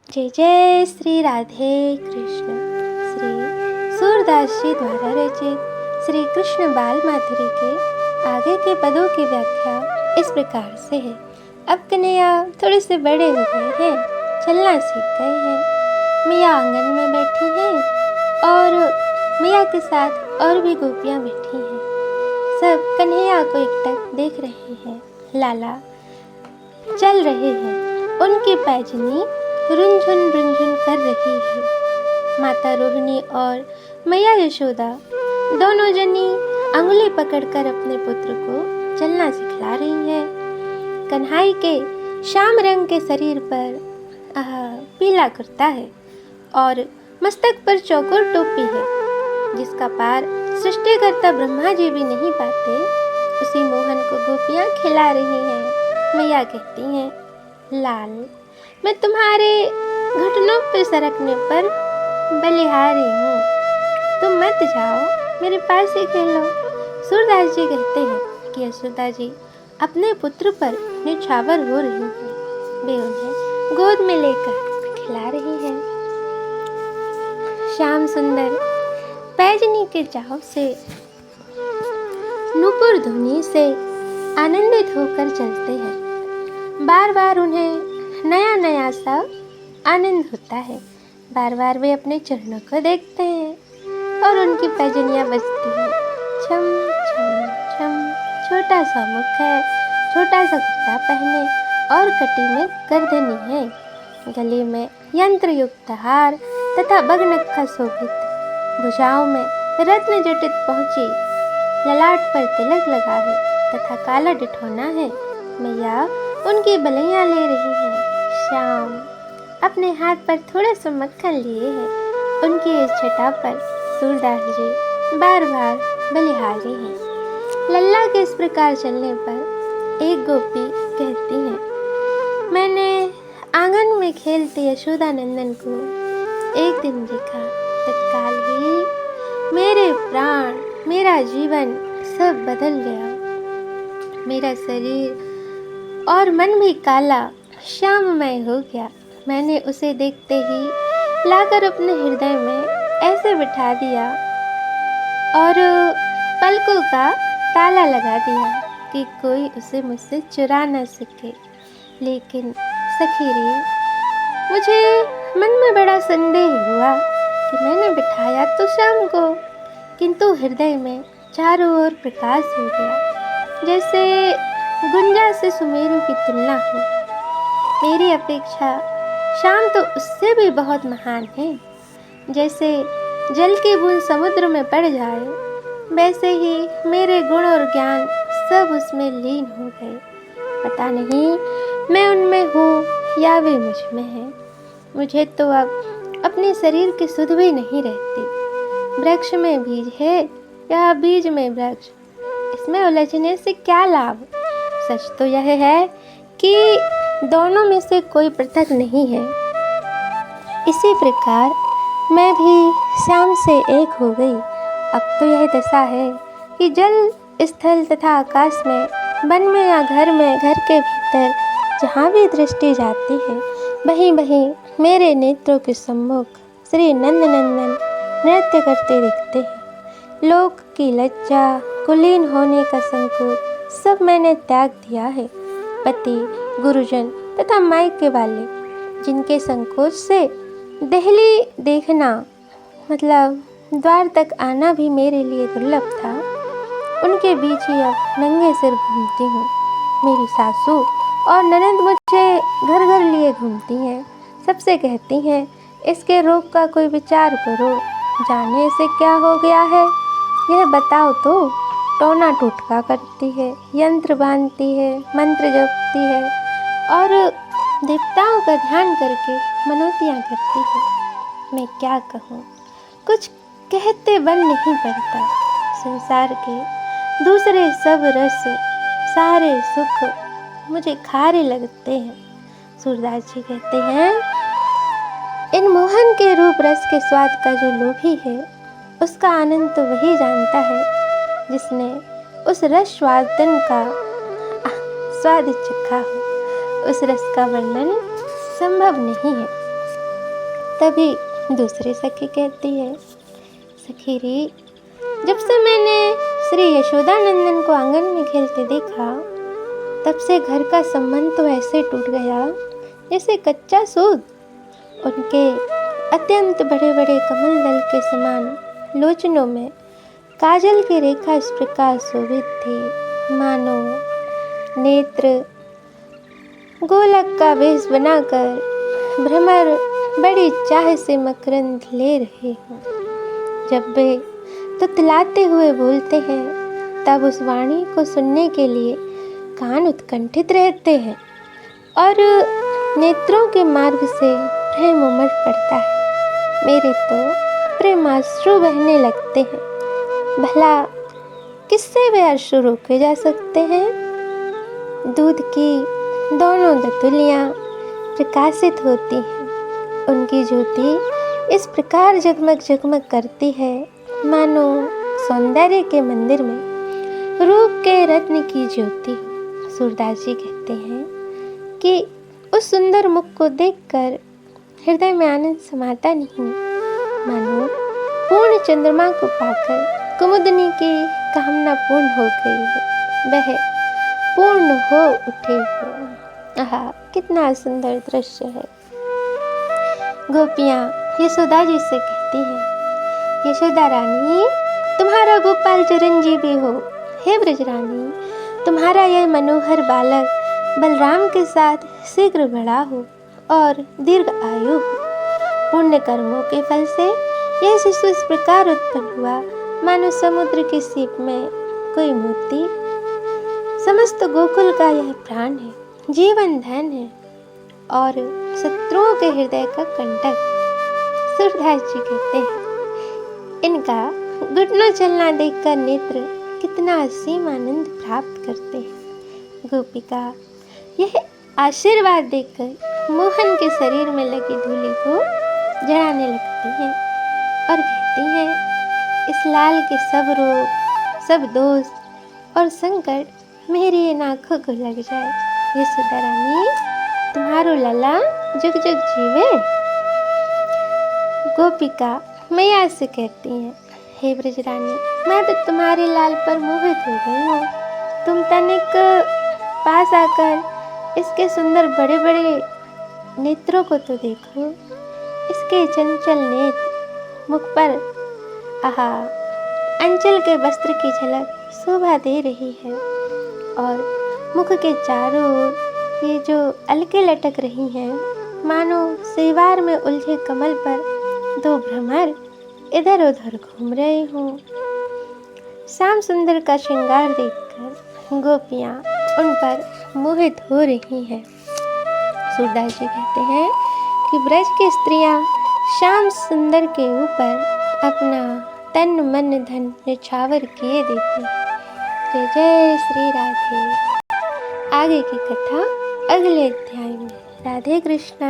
जय जय श्री राधे कृष्ण। श्री सूरदास जी द्वारा रचित श्री कृष्ण बाल माधुरी के आगे के पदों की व्याख्या इस प्रकार से है। अब कन्हैया थोड़े से बड़े हो गए हैं, चलना सीख गए हैं। मैया आंगन में बैठी हैं और मैया के साथ और भी गोपियाँ बैठी हैं। सब कन्हैया को एकटक देख रहे हैं। लाला चल रहे हैं, उनकी पैजनी रुंझुन कर रही है। माता रोहिणी और मैया यशोदा दोनों जनी अंगुली पकड़कर अपने पुत्र को चलना सिखला रही हैं। कन्हाई के श्याम रंग के शरीर पर पीला कुर्ता है और मस्तक पर चौकोर टोपी है, जिसका पार सृष्टिकर्ता ब्रह्मा जी भी नहीं पाते। उसी मोहन को गोपियाँ खिला रही हैं। मैया कहती हैं, लाल मैं तुम्हारे घुटनों पे सरकने पर बलिहारी हूँ, तुम मत जाओ, मेरे पास ही खेलो। सूरदास जी कहते हैं कि यशोदा जी अपने पुत्र पर न्यौछावर हो रही हैं। वे उन्हें गोद में लेकर खिला रही हैं। श्याम सुंदर पैजनी के चाव से, नूपुर ध्वनि से आनंदित होकर चलते हैं। बार बार उन्हें नया नया सा आनंद होता है। बार बार वे अपने चरणों को देखते हैं और उनकी पैजनियाँ बजती हैं। छम छम छम। छोटा सा मुख है, छोटा सा कुर्ता पहने और कटी में गर्दनी है। गले में यंत्र युक्त हार तथा बगनखा शोभित, भुजाओं में रत्न जटित पहुँची, ललाट पर तिलक लगा है तथा काला डिठौना है। मैया उनकी बलैया ले रही है। श्याम अपने हाथ पर थोड़ा सा मक्खन लिए हैं। उनकी इस छटा पर सूरदास जी बार बार बलिहारी हैं। लल्ला के इस प्रकार चलने पर एक गोपी कहती है, मैंने आंगन में खेलते यशोदा नंदन को एक दिन देखा, तत्काल ही मेरे प्राण, मेरा जीवन सब बदल गया। मेरा शरीर और मन भी काला श्याममय हो गया। मैंने उसे देखते ही लाकर अपने हृदय में ऐसे बिठा दिया और पलकों का ताला लगा दिया कि कोई उसे मुझसे चुरा न सके। लेकिन सखी रे, मुझे मन में बड़ा संदेह हुआ कि मैंने बिठाया तो श्याम को, किंतु हृदय में चारों ओर प्रकाश हो गया, जैसे गुंजा से सुमेरु की तुलना हो। मेरी अपेक्षा श्याम तो उससे भी बहुत महान है। जैसे जल की बूंद समुद्र में पड़ जाए, वैसे ही मेरे गुण और ज्ञान सब उसमें लीन हो गए। पता नहीं मैं उनमें हूँ या वे मुझ में हैं। मुझे तो अब अपने शरीर की सुध भी नहीं रहती। वृक्ष में बीज है या बीज में वृक्ष, इसमें उलझने से क्या लाभ। सच तो यह है कि दोनों में से कोई पृथक नहीं है। इसी प्रकार मैं भी श्याम से एक हो गई। अब तो यह दशा है कि जल, स्थल तथा आकाश में, वन में या घर में, घर के भीतर जहाँ भी दृष्टि जाती है, वहीं वहीं मेरे नेत्रों के सम्मुख श्री नंदनंदन नृत्य करते दिखते हैं। लोक की लज्जा, कुलीन होने का संकोच सब मैंने त्याग दिया है। पति, गुरुजन तथा मायके वाले, जिनके संकोच से दहली देखना मतलब द्वार तक आना भी मेरे लिए दुर्लभ था, उनके बीच ही अब नंगे सिर घूमती हूँ। मेरी सासू और ननद मुझे घर घर लिए घूमती हैं। सबसे कहती हैं, इसके रोग का कोई विचार करो, जाने से क्या हो गया है यह बताओ तो। टोना टोटका करती है, यंत्र बांधती है, मंत्र जपती है और देवताओं का ध्यान करके मनोतियाँ करती है। मैं क्या कहूँ, कुछ कहते बन नहीं पड़ता। संसार के दूसरे सब रस, सारे सुख मुझे खारे लगते हैं। सूरदास जी कहते हैं, इन मोहन के रूप रस के स्वाद का जो लोभी है, उसका आनंद तो वही जानता है जिसने उस रस स्वादन का स्वाद चखा हो। उस रस का वर्णन संभव नहीं है। तभी दूसरी सखी कहती है, सखी रे, जब से मैंने श्री यशोदानंदन को आंगन में खेलते देखा, तब से घर का संबंध तो ऐसे टूट गया जैसे कच्चा सूत। उनके अत्यंत बड़े बड़े कमल दल के समान लोचनों में काजल की रेखा इस प्रकार शोभित थी, मानो नेत्र गोलक का वेश बनाकर भ्रमर बड़ी चाह से मकरंद ले रहे हों। जब वे तुतलाते हुए बोलते हैं, तब उस वाणी को सुनने के लिए कान उत्कंठित रहते हैं और नेत्रों के मार्ग से प्रेम उमड़ पड़ता है। मेरे तो प्रेमाश्रु बहने लगते हैं। भला किससे वे अश्रु रोके जा सकते हैं? दूध की दोनों दतुलियाँ प्रकाशित होती हैं। उनकी ज्योति इस प्रकार जगमग जगमग करती है, मानो सौंदर्य के मंदिर में रूप के रत्न की ज्योति। सूरदास जी कहते हैं कि उस सुंदर मुख को देखकर हृदय में आनंद समाता नहीं, मानो पूर्ण चंद्रमा को पाकर कुमुदनी की कामना पूर्ण हो गई हो, वह पूर्ण हो उठे हो। आहा, कितना सुंदर दृश्य है। गोपियाँ यशोदा जी से कहती हैं, यशोदा रानी, तुम्हारा गोपाल चिरंजीवी हो। हे ब्रजरानी, तुम्हारा यह मनोहर बालक बलराम के साथ शीघ्र बड़ा हो और दीर्घ आयु हो। पुण्य कर्मों के फल से यह शिशु इस प्रकार उत्पन्न हुआ, मानो समुद्र की सीप में कोई मोती। समस्त गोकुल का यह प्राण है, जीवन धन है और शत्रुओं के हृदय का कंटक। सूरदास जी कहते हैं, इनका घुटनों चलना देखकर नेत्र कितना असीम आनंद प्राप्त करते हैं। गोपिका यह आशीर्वाद देखकर मोहन के शरीर में लगी धूलि को जड़ाने लगती हैं और कहती हैं, इस लाल के सब रोग, सब दोष और संकट मेरी इन आँखों को लग जाए। यशोदा रानी, तुम्हारो लला जुग जुग जीवे। गोपिका मैया से कहती हैं, हे ब्रजरानी, मैं तो तुम्हारे लाल पर मोहित हो गई हूँ। तुम तनिक पास आकर इसके सुंदर बड़े बड़े नेत्रों को तो देखो। इसके चंचल नेत्र, मुख पर आहा अंचल के वस्त्र की झलक शोभा दे रही है और मुख के चारों ओर ये जो अलके लटक रही हैं, मानो सेवार में उलझे कमल पर दो भ्रमर इधर उधर घूम रहे हों। श्याम सुंदर का श्रृंगार देखकर गोपियाँ उन पर मोहित हो रही हैं। सूरदास जी कहते हैं कि ब्रज की स्त्रियाँ श्याम सुंदर के ऊपर अपना तन मन धन निछावर किए देती हैं। जय जय श्री राधे। आगे की कथा अगले अध्याय में। राधे कृष्णा।